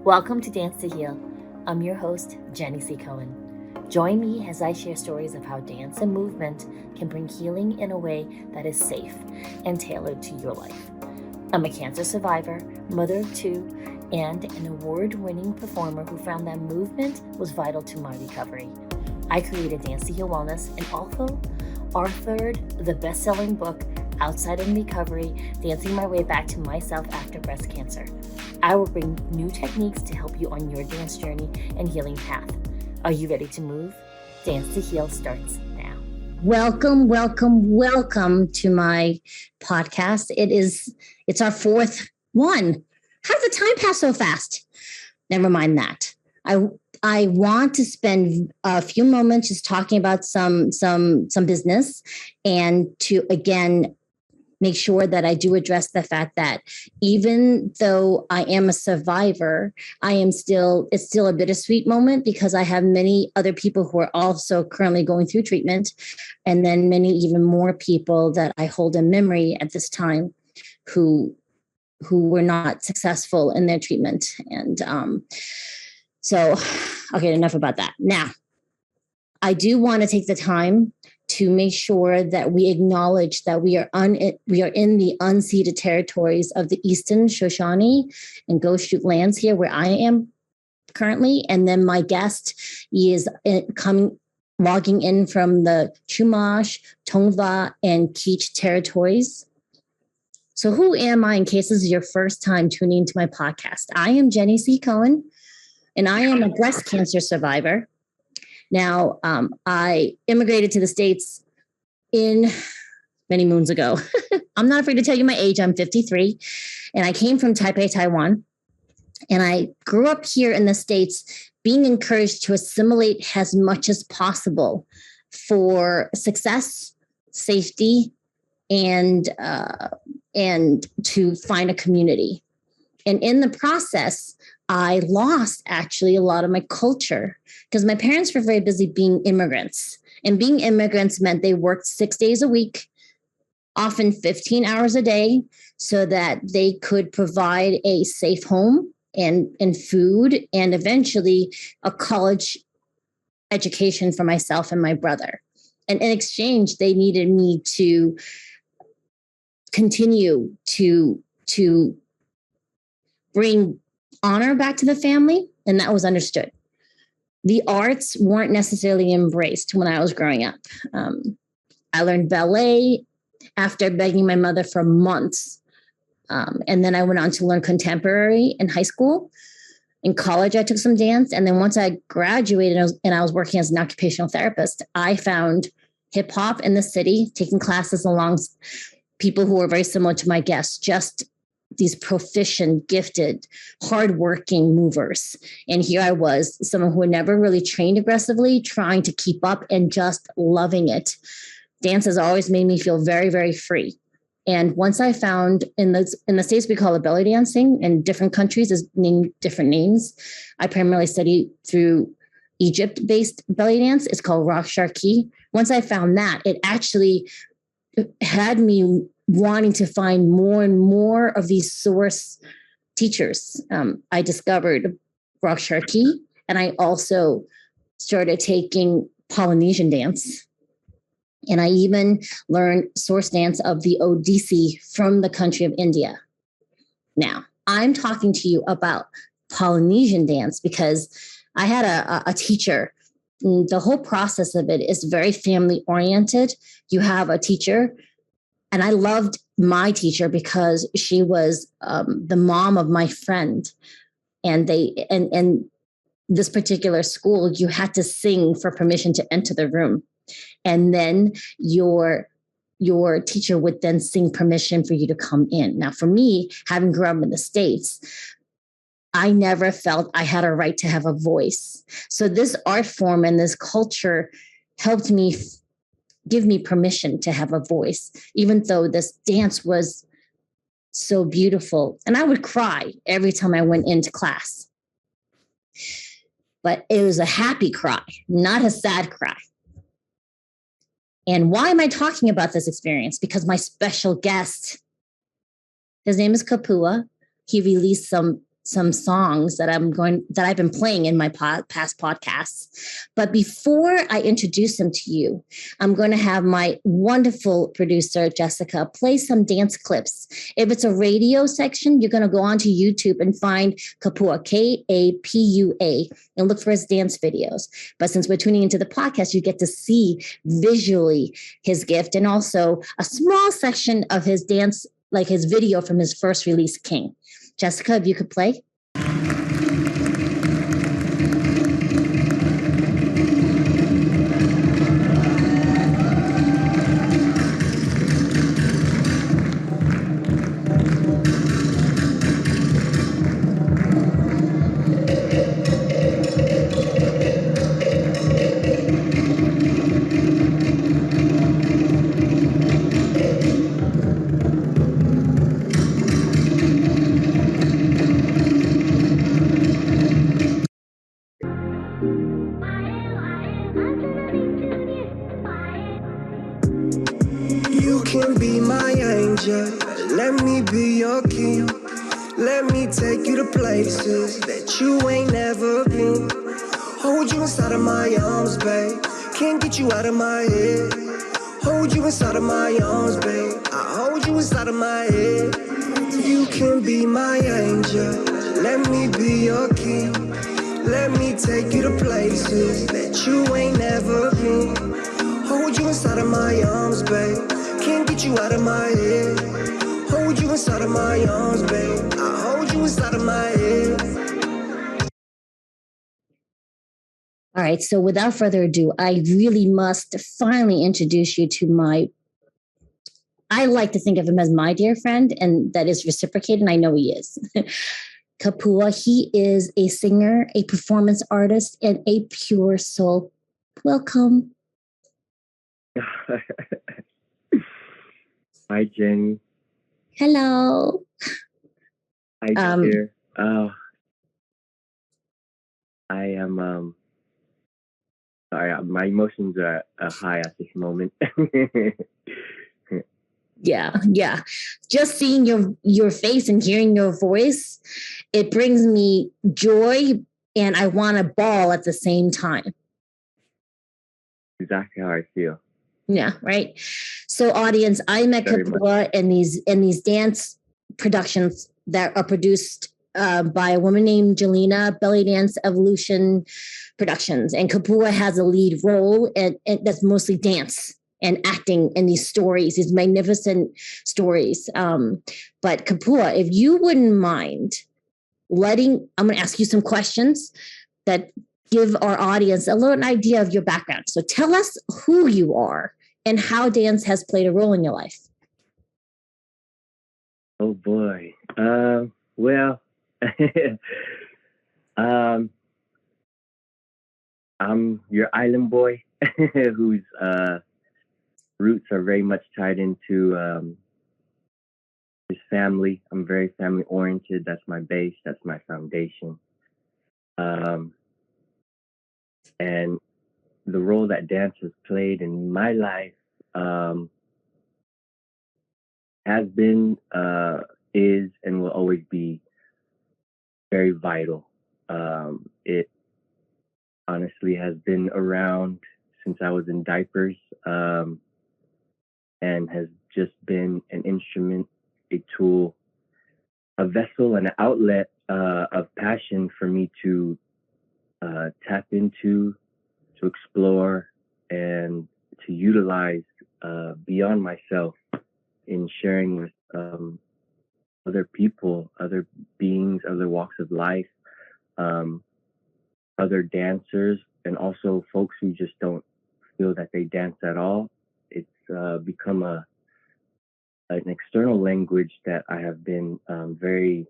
Welcome to Dance to Heal. I'm your host, Jenny C. Cohen. Join me as I share stories of how dance and movement can bring healing in a way that is safe and tailored to your life. I'm a cancer survivor, mother of two, and an award-winning performer who found that movement was vital to my recovery. I created Dance to Heal Wellness and also authored the best-selling book, Outside in Recovery, Dancing My Way Back to Myself After Breast Cancer. I will bring new techniques to help you on your dance journey and healing path. Are you ready to move? Dance to Heal starts now. Welcome to my podcast. It's our fourth one. How did the time pass so fast? Never mind that. I want to spend a few moments just talking about some business and to again make sure that I do address the fact that even though I am a survivor, it's still a bittersweet moment because I have many other people who are also currently going through treatment, and then many even more people that I hold in memory at this time who were not successful in their treatment. And so, okay, enough about that. Now, I do want to take the time to make sure that we acknowledge that we are in the unceded territories of the Eastern Shoshone and Goshute lands here where I am currently. And then my guest is logging in from the Chumash, Tongva, and Kizh territories. So who am I in case this is your first time tuning into my podcast? I am Jenny C. Cohen, and I am a breast cancer survivor. Now, I immigrated to the States in many moons ago. I'm not afraid to tell you my age. I'm 53, and I came from Taipei, Taiwan. And I grew up here in the States being encouraged to assimilate as much as possible for success, safety, and to find a community. And in the process, I lost actually a lot of my culture because my parents were very busy being immigrants. And being immigrants meant they worked 6 days a week, often 15 hours a day, so that they could provide a safe home and food and eventually a college education for myself and my brother. And in exchange, they needed me to continue to bring honor back to the family, and that was understood. The arts weren't necessarily embraced when I was growing up. I learned ballet after begging my mother for months. And then I went on to learn contemporary in high school. In college, I took some dance. And then once I graduated and I was working as an occupational therapist, I found hip hop in the city, taking classes along people who were very similar to my guests, just these proficient, gifted, hardworking movers. And here I was, someone who had never really trained aggressively, trying to keep up and just loving it. Dance has always made me feel very, very free. And once I found in the States, we call it belly dancing, and different countries is named different names. I primarily study through Egypt-based belly dance. It's called rock sharki. Once I found that, it actually had me wanting to find more and more of these source teachers. I discovered rock sharki, and I also started taking Polynesian dance. And I even learned source dance of the Odissi from the country of India. Now, I'm talking to you about Polynesian dance because I had a teacher. The whole process of it is very family oriented. You have a teacher. And I loved my teacher because she was the mom of my friend. And this particular school, you had to sing for permission to enter the room. And then your teacher would then sing permission for you to come in. Now, for me, having grown up in the States, I never felt I had a right to have a voice. So this art form and this culture helped me give me permission to have a voice, even though this dance was so beautiful. And I would cry every time I went into class. But it was a happy cry, not a sad cry. And why am I talking about this experience? Because my special guest, his name is Kapua. He released some some songs that I've been playing in my past podcasts. But before I introduce them to you, I'm going to have my wonderful producer, Jessica, play some dance clips. If it's a radio section, you're going to go onto YouTube and find Kapua, Kapua, and look for his dance videos. But since we're tuning into the podcast, you get to see visually his gift and also a small section of his dance, like his video from his first release, King. Jessica, if you could play. You can be my angel, let me be your king. Let me take you to places that you ain't never been. Hold you inside of my arms, babe. Can't get you out of my head. Hold you inside of my arms, babe. I hold you inside of my head. You can be my angel, let me be your king. Let me take you to places that you ain't never been. Hold you inside of my arms, babe. Can't get you out of my head. Hold you inside of my arms, babe. I hold you inside of my head. All right, so without further ado, I really must finally introduce you to I like to think of him as my dear friend, and that is reciprocated, and I know he is. Kapua, he is a singer, a performance artist, and a pure soul. Welcome. Hi, Jenny. Hello. Hi, dear. I am, sorry, my emotions are high at this moment. Yeah. Just seeing your face and hearing your voice, it brings me joy, and I want to bawl at the same time. Exactly how I feel. Yeah, right. So, audience, I met Kapua in these dance productions that are produced by a woman named Jelena, Belly Dance Evolution Productions, and Kapua has a lead role, and that's mostly dance and acting in these stories, these magnificent stories. But Kapua, if you wouldn't mind I'm going to ask you some questions that give our audience a little idea of your background. So tell us who you are and how dance has played a role in your life. Oh boy. Well, I'm your island boy whose roots are very much tied into his family. I'm very family oriented. That's my base. That's my foundation. And the role that dance has played in my life has been, is, and will always be very vital. It honestly has been around since I was in diapers, and has just been an instrument, a tool, a vessel, and an outlet of passion for me to tap into, to explore, and to utilize beyond myself in sharing with other people, other beings, other walks of life, other dancers, and also folks who just don't feel that they dance at all. It's become an external language that I have been very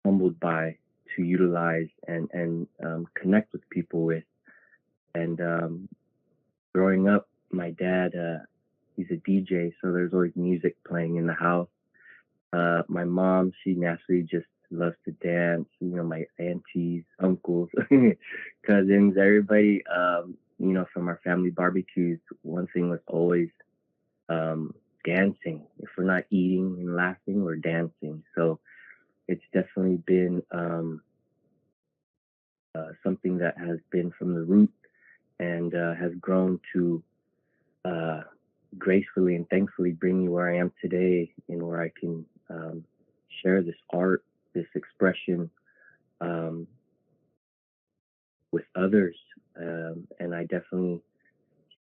humbled by to utilize and connect with people with. And growing up, my dad, he's a DJ, so there's always music playing in the house. My mom, she naturally just loves to dance. You know, my aunties, uncles, cousins, everybody, you know, from our family barbecues, one thing was always dancing. If we're not eating and laughing, we're dancing. So it's definitely been something that has been from the root and has grown to gracefully and thankfully bring me where I am today, and where I can share this art, this expression with others. And I definitely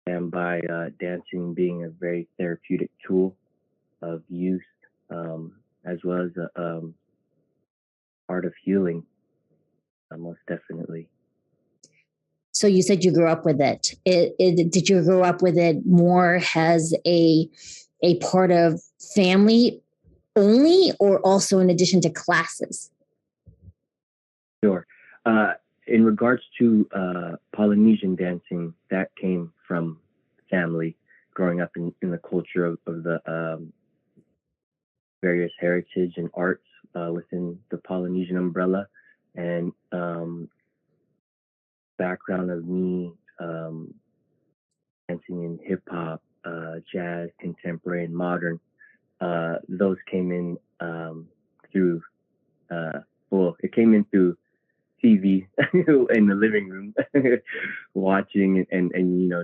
stand by dancing being a very therapeutic tool of youth, as well as a art of healing, most definitely. So you said you grew up with it. Did you grow up with it more as a part of family only, or also in addition to classes? Sure. In regards to Polynesian dancing, that came from family, growing up in the culture of the various heritage and arts within the Polynesian umbrella, and background of me dancing in hip hop, jazz, contemporary, and modern. Those came in through it came in through TV in the living room, watching and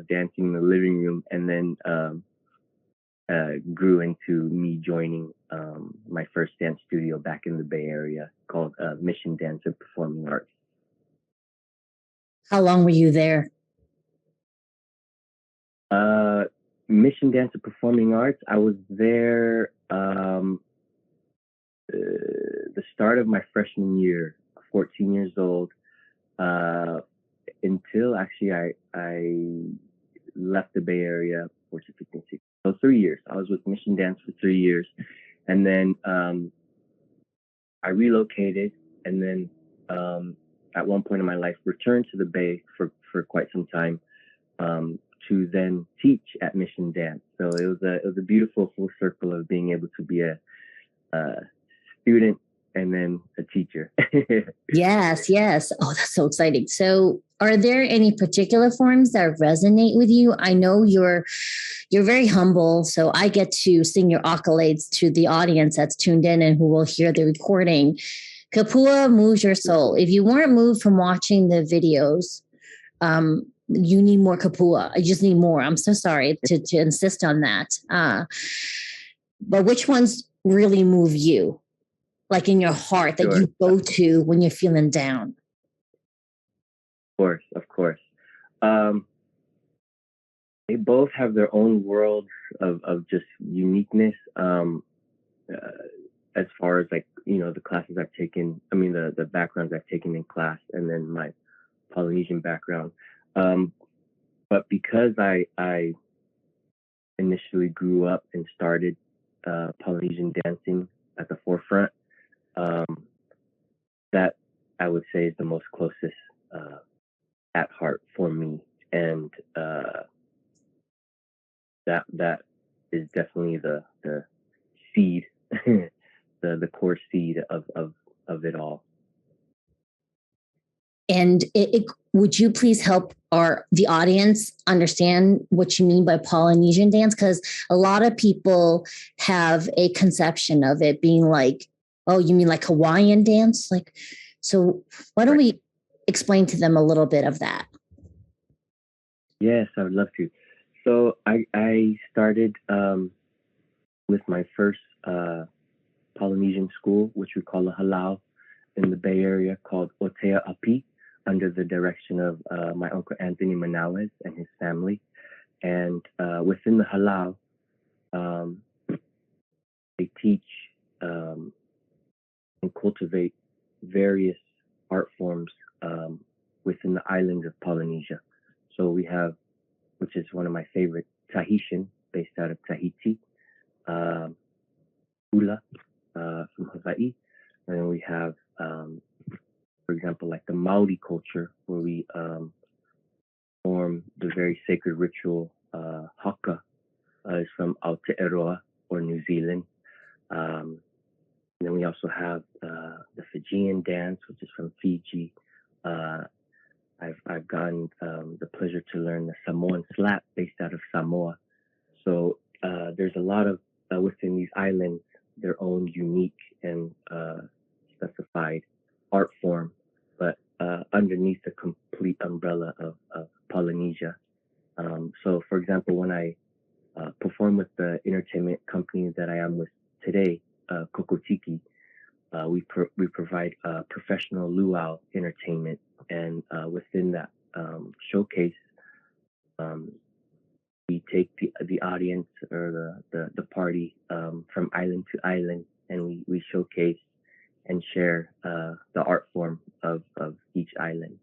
dancing in the living room, and then grew into me joining my first dance studio back in the Bay Area called Mission Dance and Performing Arts. How long were you there? Mission Dance and Performing Arts, I was there the start of my freshman year, 14 years old, until actually I left the Bay Area, 14, 15, 16. So 3 years. I was with Mission Dance for 3 years. And then I relocated, and then at one point in my life returned to the Bay for quite some time to then teach at Mission Dance. So it was a beautiful full circle of being able to be a student and then a teacher. Yes. Oh, that's so exciting. So are there any particular forms that resonate with you? I know you're very humble, so I get to sing your accolades to the audience that's tuned in and who will hear the recording. Kapua moves your soul. If you weren't moved from watching the videos, you need more Kapua. I just need more. I'm so sorry to insist on that. But which ones really move you? Like in your heart that you go to when you're feeling down? Of course. They both have their own worlds of just uniqueness. As far as the classes I've taken, the backgrounds I've taken in class, and then my Polynesian background. But because I initially grew up and started Polynesian dancing at the forefront, that I would say is the most closest at heart for me, and that is definitely the seed, the core seed of it all. And would you please help the audience understand what you mean by Polynesian dance? Because a lot of people have a conception of it being like, oh, you mean like Hawaiian dance? So why don't we explain to them a little bit of that? Yes, I would love to. So I started with my first Polynesian school, which we call a halau in the Bay Area, called Otea Api, under the direction of my uncle Anthony Manawes and his family. And within the halau, they teach and cultivate various art forms within the islands of Polynesia. So we have, which is one of my favorite, Tahitian, based out of Tahiti, hula from Hawaii. And then we have, for example, like the Maori culture, where we form the very sacred ritual, haka, is from Aotearoa, or New Zealand. And then we also have the Fijian dance, which is from Fiji. I've gotten the pleasure to learn the Samoan slap, based out of Samoa. So there's a lot of within these islands their own unique and specified art form, but underneath the complete umbrella of Polynesia. So, for example, when I perform with the entertainment company that I am with today, Kokotiki, we provide professional luau entertainment, and within that showcase, we take the audience or the party from island to island, and we showcase and share the art form of each island.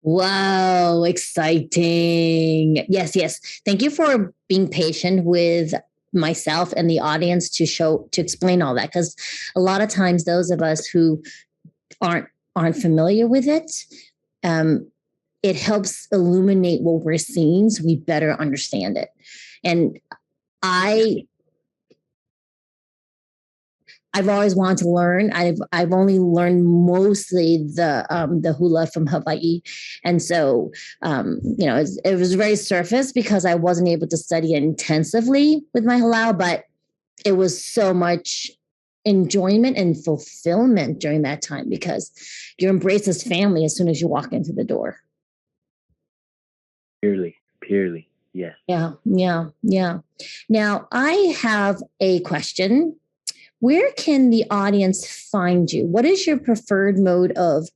Wow, exciting. Yes, yes. Thank you for being patient with myself and the audience to explain all that, because a lot of times those of us who aren't familiar with it, it helps illuminate what we're seeing so we better understand it. And I've always wanted to learn. I've only learned mostly the hula from Hawaii, and so it was very surface because I wasn't able to study it intensively with my halau, but it was so much enjoyment and fulfillment during that time because you're embraced as family as soon as you walk into the door. Purely, yes. Yeah. Now I have a question. Where can the audience find you? What is your preferred mode of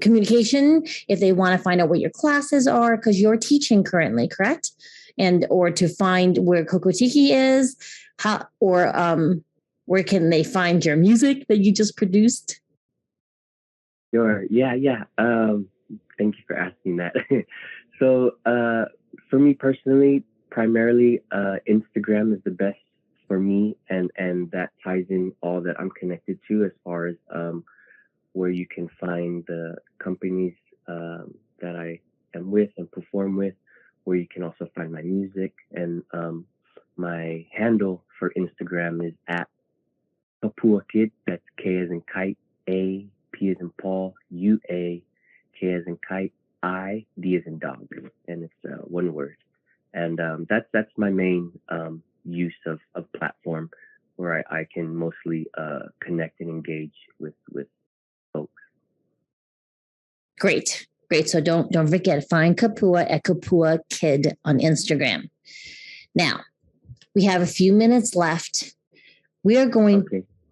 communication? If they want to find out what your classes are, because you're teaching currently, correct? Or to find where Kokotiki is, where can they find your music that you just produced? Sure. Yeah. Thank you for asking that. So, for me personally, primarily, Instagram is the best for me, and that ties in all that I'm connected to as far as where you can find the companies that I am with and perform with, where you can also find my music. And my handle for Instagram is at Kapua Kid. That's K as in kite, A, P as in Paul, U, A, K as in kite, I, D as in dog. And it's one word. And that's my main use of platform, where I can mostly connect and engage with folks. Great. So don't forget, find Kapua at Kapua Kid on Instagram. Now, we have a few minutes left. We are going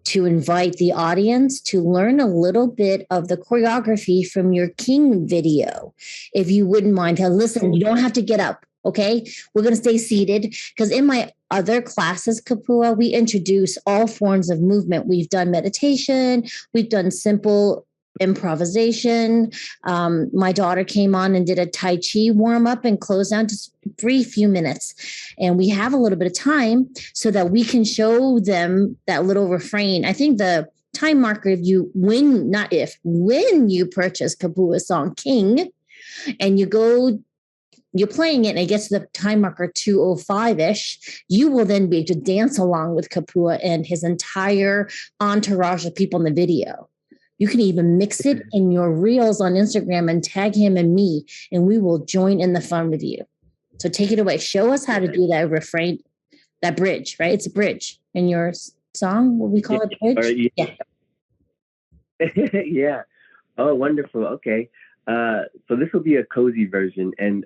to invite the audience to learn a little bit of the choreography from your King video. If you wouldn't mind, listen, you don't have to get up. Okay, we're going to stay seated because in my other classes, Kapua, we introduce all forms of movement. We've done meditation. We've done simple improvisation. My daughter came on and did a Tai Chi warm up and close down, just brief few minutes. And we have a little bit of time so that we can show them that little refrain. I think the time marker, when you purchase Kapua's song King and you're playing it and it gets to the time marker 2:05-ish, you will then be able to dance along with Kapua and his entire entourage of people in the video. You can even mix it in your reels on Instagram and tag him and me, and we will join in the fun with you. So take it away. Show us how to do that refrain, that bridge, right? It's a bridge in your song. What we call it, bridge? Yeah. Yeah. Oh, wonderful. Okay. So this will be a cozy version. And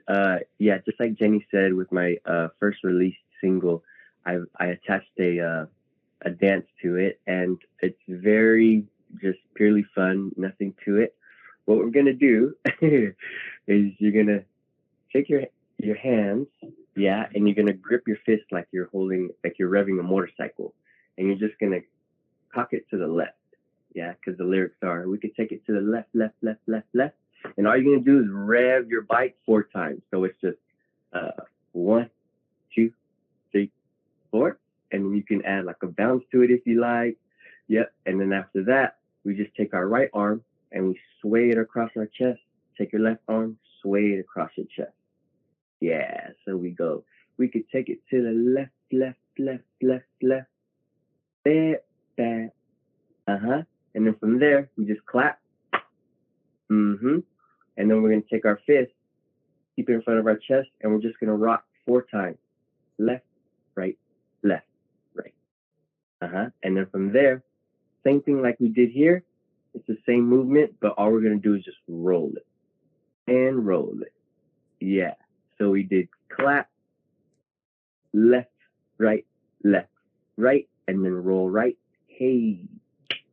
just like Jenny said, with my first released single, I attached a dance to it, and it's very just purely fun, nothing to it. What we're gonna do is you're gonna take your hands, and you're gonna grip your fist like you're revving a motorcycle, and you're just gonna cock it to the left, because the lyrics are, we could take it to the left, left, left, left, left. And all you're going to do is rev your bike 4 times. So it's just 1, 2, 3, 4. And you can add like a bounce to it if you like. Yep. And then after that, we just take our right arm and we sway it across our chest. Take your left arm, sway it across your chest. Yeah. So we go. We could take it to the left, left, left, left, left. There, there. And then from there, we just clap. And then we're going to take our fist, keep it in front of our chest, and we're just going to rock 4 times. Left, right, And then from there, same thing like we did here. It's the same movement, but all we're going to do is just roll it and roll it. Yeah. So we did clap, left, right, and then roll right, hey,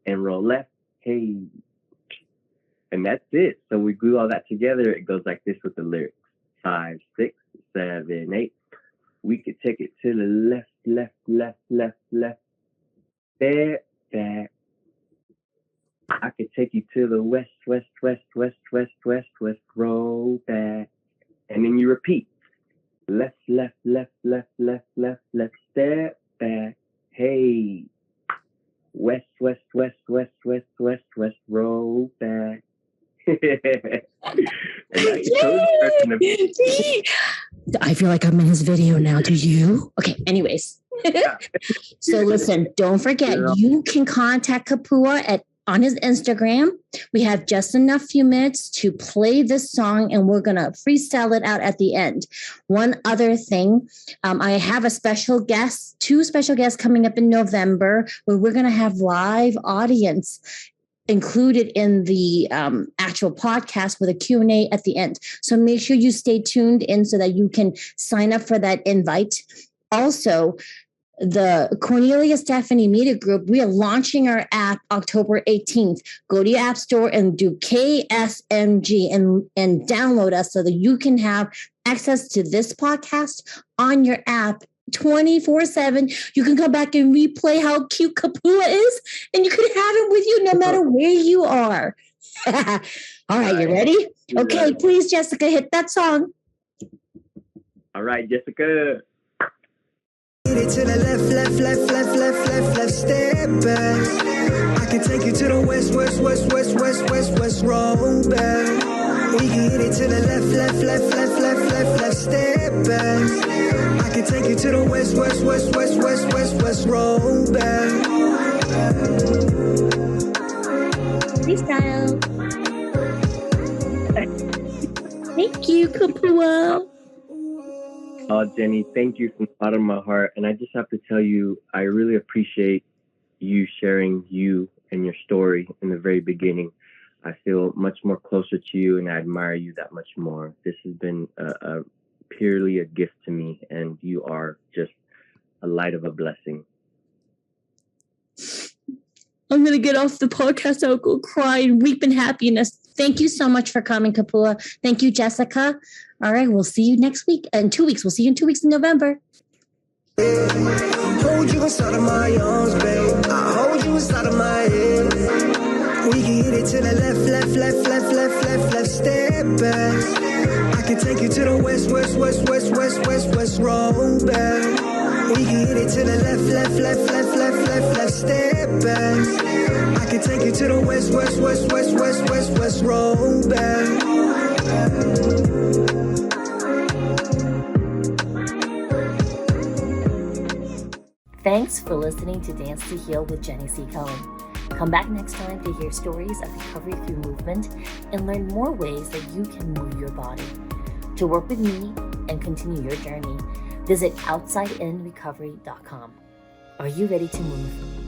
and roll left, hey. And that's it. So we glue all that together. It goes like this with the lyrics. 5, 6, 7, 8. We could take it to the left, left. Step back. I could take you to the west, roll back. And then you repeat. Left, step back. Hey. West, roll back. I feel like I'm in his video now. Do you? Okay, anyways. So listen, don't forget, you can contact Kapua on his Instagram. We have just enough few minutes to play this song, and we're going to freestyle it out at the end. One other thing, I have a special guest, 2 special guests coming up in November, where we're going to have live audience included in the actual podcast with a Q&A at the end. So make sure you stay tuned in so that you can sign up for that invite. Also, the Cornelia Stephanie Media Group, we are launching our app October 18th. Go to your app store and do KSMG and download us so that you can have access to this podcast on your app 24/7. You can come back and replay how cute Kapua is, and you can have him with you no matter where you are. All right, you ready? Okay, please, Jessica, hit that song. All right, Jessica. Get it to the left, step back. I can take you to the west, roll back. We can hit it to the left, step back. I can take you to the west, roll back. Freestyle. Thank you, Kapua. Oh, Jenny, thank you from the bottom of my heart. And I just have to tell you, I really appreciate you sharing you and your story in the very beginning. I feel much more closer to you, and I admire you that much more. This has been purely a gift to me, and you are just a light of a blessing. I'm going to get off the podcast. I'll go cry and weep in happiness. Thank you so much for coming, Kapua. Thank you, Jessica. All right, we'll see you next week. In 2 weeks. We'll see you in 2 weeks in November. Hold you inside of my arms, babe. I hold you inside of my head. We can hit it to the left, step back. I can take you to the west, roll back. We can hit it to the left, step back. I can take you to the west, roll back. Thanks for listening to Dance to Heal with Jenny C. Cohen. Come back next time to hear stories of recovery through movement and learn more ways that you can move your body. To work with me and continue your journey, visit OutsideInRecovery.com. Are you ready to move?